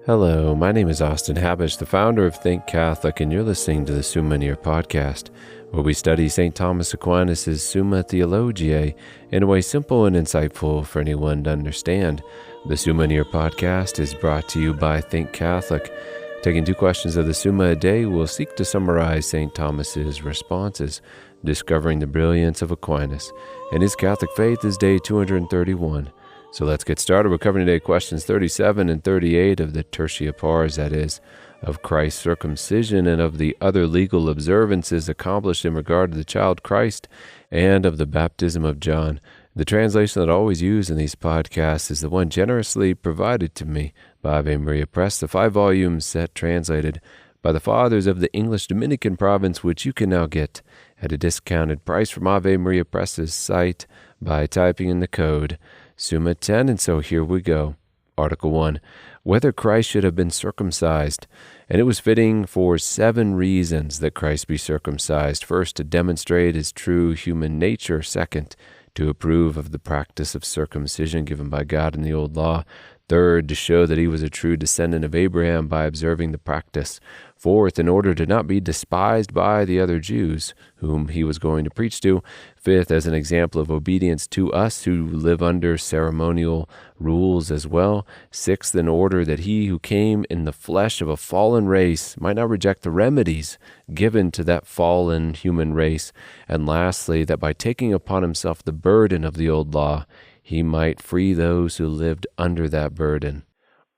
Hello, my name is Austin Habish, the founder of Think Catholic, and you're listening to the Summa podcast, where we study St. Thomas Aquinas' Summa Theologiae in a way simple and insightful for anyone to understand. The Summa podcast is brought to you by Think Catholic. Taking 2 questions of the Summa a day, we'll seek to summarize St. Thomas's responses, discovering the brilliance of Aquinas and his Catholic faith is day 231. So let's get started. We're covering today questions 37 and 38 of the Tertia Pars, that is, of Christ's circumcision and of the other legal observances accomplished in regard to the child Christ and of the baptism of John. The translation that I always use in these podcasts is the one generously provided to me by Ave Maria Press, the 5-volume set translated by the Fathers of the English Dominican province, which you can now get at a discounted price from Ave Maria Press's site by typing in the code Summa 10, and so here we go. Article 1, whether Christ should have been circumcised. And it was fitting for 7 reasons that Christ be circumcised. First, to demonstrate his true human nature. Second, to approve of the practice of circumcision given by God in the Old Law. Third, to show that he was a true descendant of Abraham by observing the practice. Fourth, in order to not be despised by the other Jews whom he was going to preach to. Fifth, as an example of obedience to us who live under ceremonial rules as well. Sixth, in order that he who came in the flesh of a fallen race might not reject the remedies given to that fallen human race. And lastly, that by taking upon himself the burden of the old law, he might free those who lived under that burden.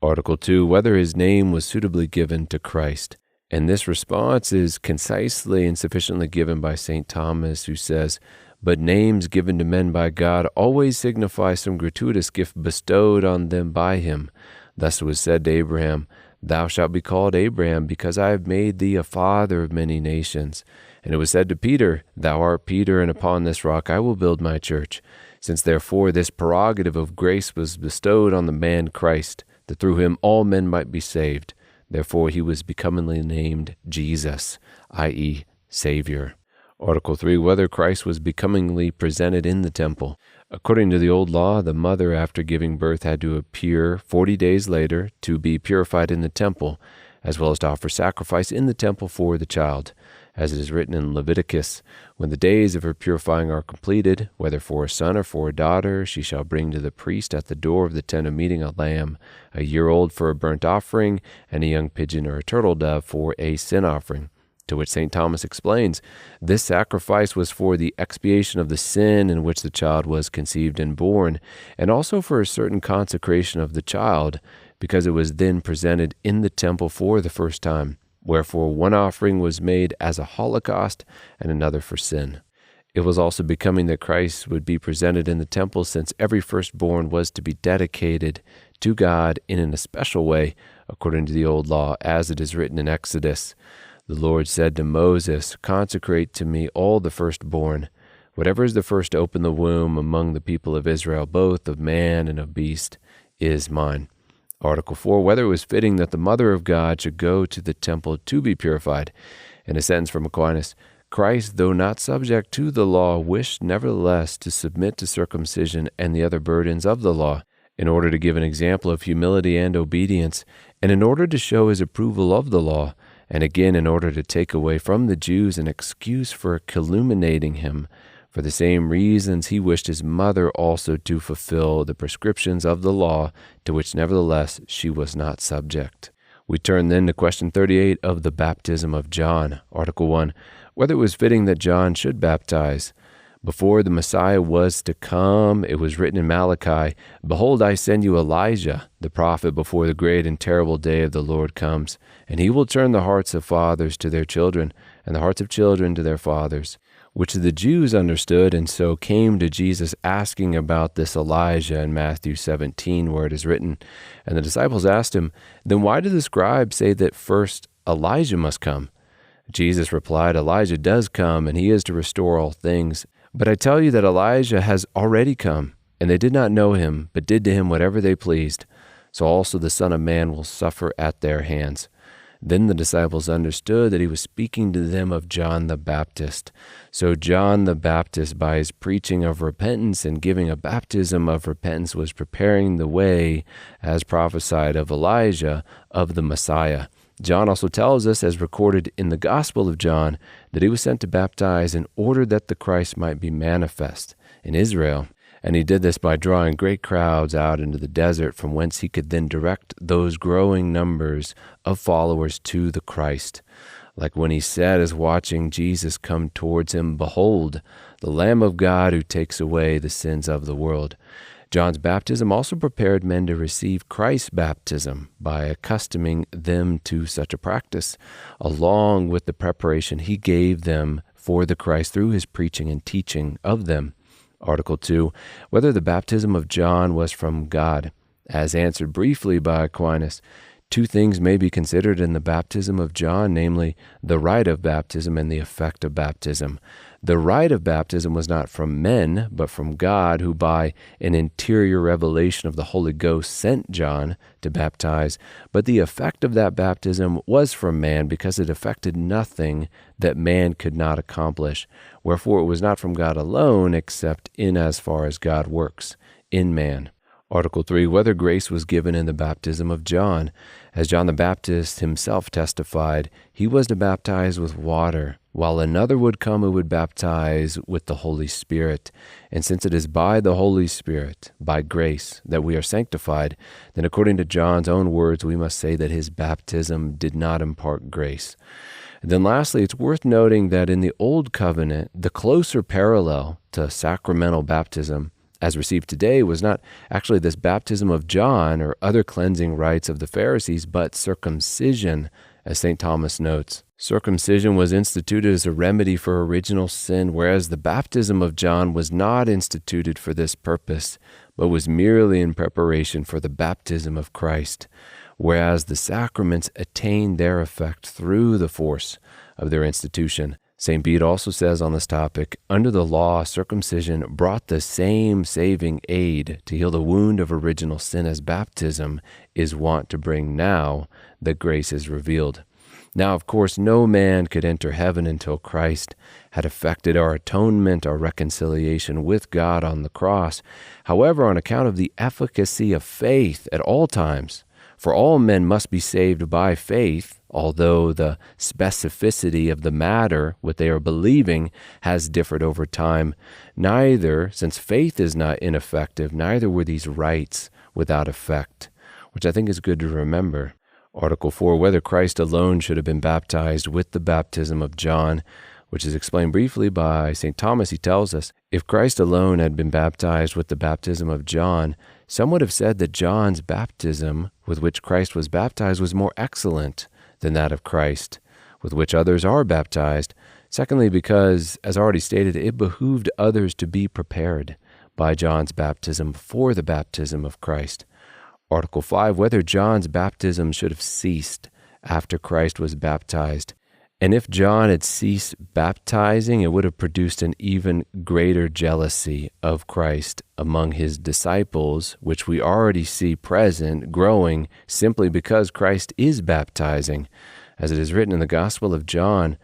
Article 2, whether his name was suitably given to Christ. And this response is concisely and sufficiently given by St. Thomas, who says, but names given to men by God always signify some gratuitous gift bestowed on them by him. Thus it was said to Abraham, thou shalt be called Abraham, because I have made thee a father of many nations. And it was said to Peter, thou art Peter, and upon this rock I will build my church. Since therefore this prerogative of grace was bestowed on the man Christ, that through him all men might be saved, therefore he was becomingly named Jesus, i.e., Savior. Article 3, whether Christ was becomingly presented in the temple. According to the old law, the mother after giving birth had to appear 40 days later to be purified in the temple, as well as to offer sacrifice in the temple for the child. As it is written in Leviticus, when the days of her purifying are completed, whether for a son or for a daughter, she shall bring to the priest at the door of the tent of meeting a lamb, a year old for a burnt offering, and a young pigeon or a turtle dove for a sin offering. To which St. Thomas explains, this sacrifice was for the expiation of the sin in which the child was conceived and born, and also for a certain consecration of the child, because it was then presented in the temple for the first time. Wherefore one offering was made as a holocaust and another for sin. It was also becoming that Christ would be presented in the temple, since every firstborn was to be dedicated to God in an especial way, according to the old law, as it is written in Exodus. The Lord said to Moses, consecrate to me all the firstborn. Whatever is the first to open the womb among the people of Israel, both of man and of beast, is mine. Article 4, whether it was fitting that the Mother of God should go to the temple to be purified. In a sentence from Aquinas, Christ, though not subject to the law, wished nevertheless to submit to circumcision and the other burdens of the law, in order to give an example of humility and obedience, and in order to show his approval of the law, and again in order to take away from the Jews an excuse for calumniating him. For the same reasons he wished his mother also to fulfill the prescriptions of the law, to which nevertheless she was not subject. We turn then to question 38 of the baptism of John. Article 1, whether it was fitting that John should baptize. Before the Messiah was to come, it was written in Malachi, behold, I send you Elijah, the prophet, before the great and terrible day of the Lord comes, and he will turn the hearts of fathers to their children, and the hearts of children to their fathers. Which the Jews understood, and so came to Jesus asking about this Elijah in Matthew 17, where it is written, and the disciples asked him, then why do the scribes say that first Elijah must come? Jesus replied, Elijah does come, and he is to restore all things. But I tell you that Elijah has already come, and they did not know him, but did to him whatever they pleased. So also the Son of Man will suffer at their hands. Then the disciples understood that he was speaking to them of John the Baptist. So John the Baptist, by his preaching of repentance and giving a baptism of repentance, was preparing the way, as prophesied of Elijah, of the Messiah. John also tells us, as recorded in the Gospel of John, that he was sent to baptize in order that the Christ might be manifest in Israel. And he did this by drawing great crowds out into the desert, from whence he could then direct those growing numbers of followers to the Christ. Like when he said, as watching Jesus come towards him, "Behold, the Lamb of God who takes away the sins of the world." John's baptism also prepared men to receive Christ's baptism by accustoming them to such a practice, along with the preparation he gave them for the Christ through his preaching and teaching of them. Article 2, whether the baptism of John was from God. As answered briefly by Aquinas, two things may be considered in the baptism of John, namely the rite of baptism and the effect of baptism. The rite of baptism was not from men, but from God, who by an interior revelation of the Holy Ghost sent John to baptize. But the effect of that baptism was from man, because it effected nothing that man could not accomplish. Wherefore it was not from God alone, except in as far as God works in man. Article 3, whether grace was given in the baptism of John. As John the Baptist himself testified, he was to baptize with water, while another would come who would baptize with the Holy Spirit. And since it is by the Holy Spirit, by grace, that we are sanctified, then according to John's own words, we must say that his baptism did not impart grace. And then lastly, it's worth noting that in the Old Covenant, the closer parallel to sacramental baptism as received today was not actually this baptism of John or other cleansing rites of the Pharisees, but circumcision, as St. Thomas notes. Circumcision was instituted as a remedy for original sin, whereas the baptism of John was not instituted for this purpose, but was merely in preparation for the baptism of Christ, whereas the sacraments attained their effect through the force of their institution. St. Bede also says on this topic, under the law, circumcision brought the same saving aid to heal the wound of original sin as baptism is wont to bring now that grace is revealed. Now, of course, no man could enter heaven until Christ had effected our atonement, our reconciliation with God on the cross. However, on account of the efficacy of faith at all times, for all men must be saved by faith, although the specificity of the matter, what they are believing, has differed over time. Neither, since faith is not ineffective, neither were these rites without effect, which I think is good to remember. Article 4, whether Christ alone should have been baptized with the baptism of John, which is explained briefly by St. Thomas. He tells us, if Christ alone had been baptized with the baptism of John, some would have said that John's baptism, with which Christ was baptized, was more excellent than that of Christ, with which others are baptized. Secondly, because, as already stated, it behooved others to be prepared by John's baptism for the baptism of Christ. Article 5, whether John's baptism should have ceased after Christ was baptized. And if John had ceased baptizing, it would have produced an even greater jealousy of Christ among his disciples, which we already see present, growing simply because Christ is baptizing. As it is written in the Gospel of John,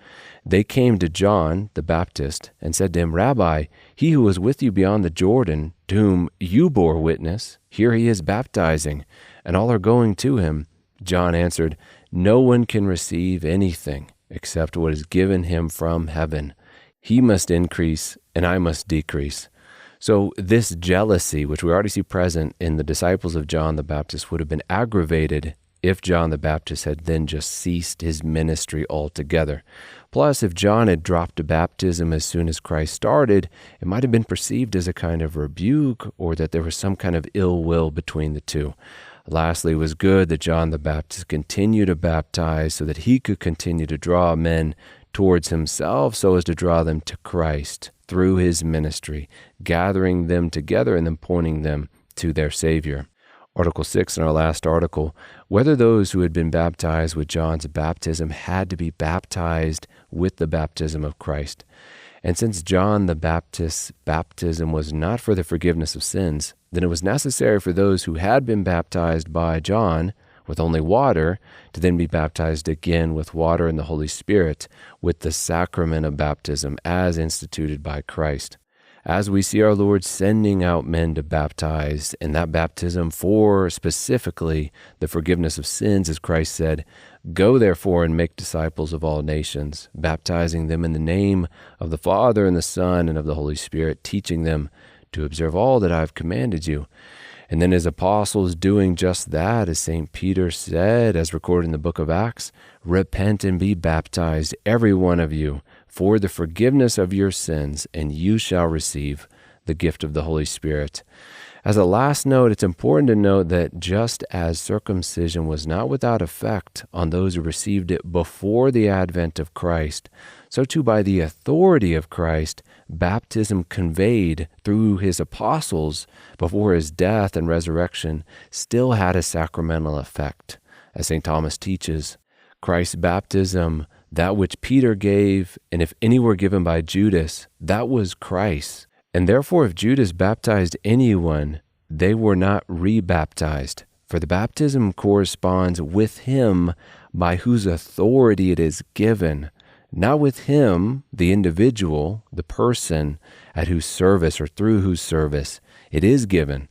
they came to John the Baptist and said to him, Rabbi, he who was with you beyond the Jordan, to whom you bore witness, here he is baptizing, and all are going to him. John answered, no one can receive anything except what is given him from heaven. He must increase, and I must decrease. So this jealousy, which we already see present in the disciples of John the Baptist, would have been aggravated if John the Baptist had then just ceased his ministry altogether. Plus, if John had dropped baptism as soon as Christ started, it might have been perceived as a kind of rebuke, or that there was some kind of ill will between the two. Lastly, it was good that John the Baptist continued to baptize so that he could continue to draw men towards himself so as to draw them to Christ through his ministry, gathering them together and then pointing them to their Savior. Article 6 in our last article, whether those who had been baptized with John's baptism had to be baptized with the baptism of Christ. And since John the Baptist's baptism was not for the forgiveness of sins, then it was necessary for those who had been baptized by John with only water, to then be baptized again with water and the Holy Spirit, with the sacrament of baptism as instituted by Christ. As we see our Lord sending out men to baptize, and that baptism for specifically the forgiveness of sins, as Christ said, "Go therefore and make disciples of all nations, baptizing them in the name of the Father and the Son and of the Holy Spirit, teaching them to observe all that I have commanded you." And then his apostles doing just that, as St. Peter said, as recorded in the book of Acts, "Repent and be baptized, every one of you, for the forgiveness of your sins, and you shall receive the gift of the Holy Spirit." As a last note, it's important to note that just as circumcision was not without effect on those who received it before the advent of Christ, so too by the authority of Christ, baptism conveyed through his apostles before his death and resurrection still had a sacramental effect. As St. Thomas teaches, Christ's baptism, that which Peter gave, and if any were given by Judas, that was Christ. And therefore, if Judas baptized anyone, they were not rebaptized, for the baptism corresponds with him by whose authority it is given, not with him, the individual, the person, at whose service or through whose service it is given.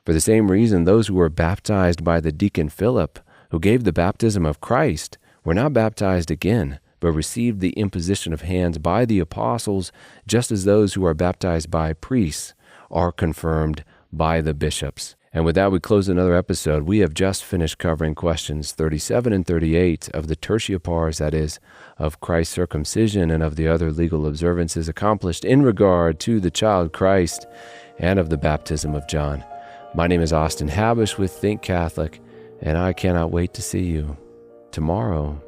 For the same reason, those who were baptized by the deacon Philip, who gave the baptism of Christ, were not baptized again, but received the imposition of hands by the apostles, just as those who are baptized by priests are confirmed by the bishops. And with that, we close another episode. We have just finished covering questions 37 and 38 of the tertia pars, that is, of Christ's circumcision and of the other legal observances accomplished in regard to the child Christ and of the baptism of John. My name is Austin Habish with Think Catholic, and I cannot wait to see you tomorrow.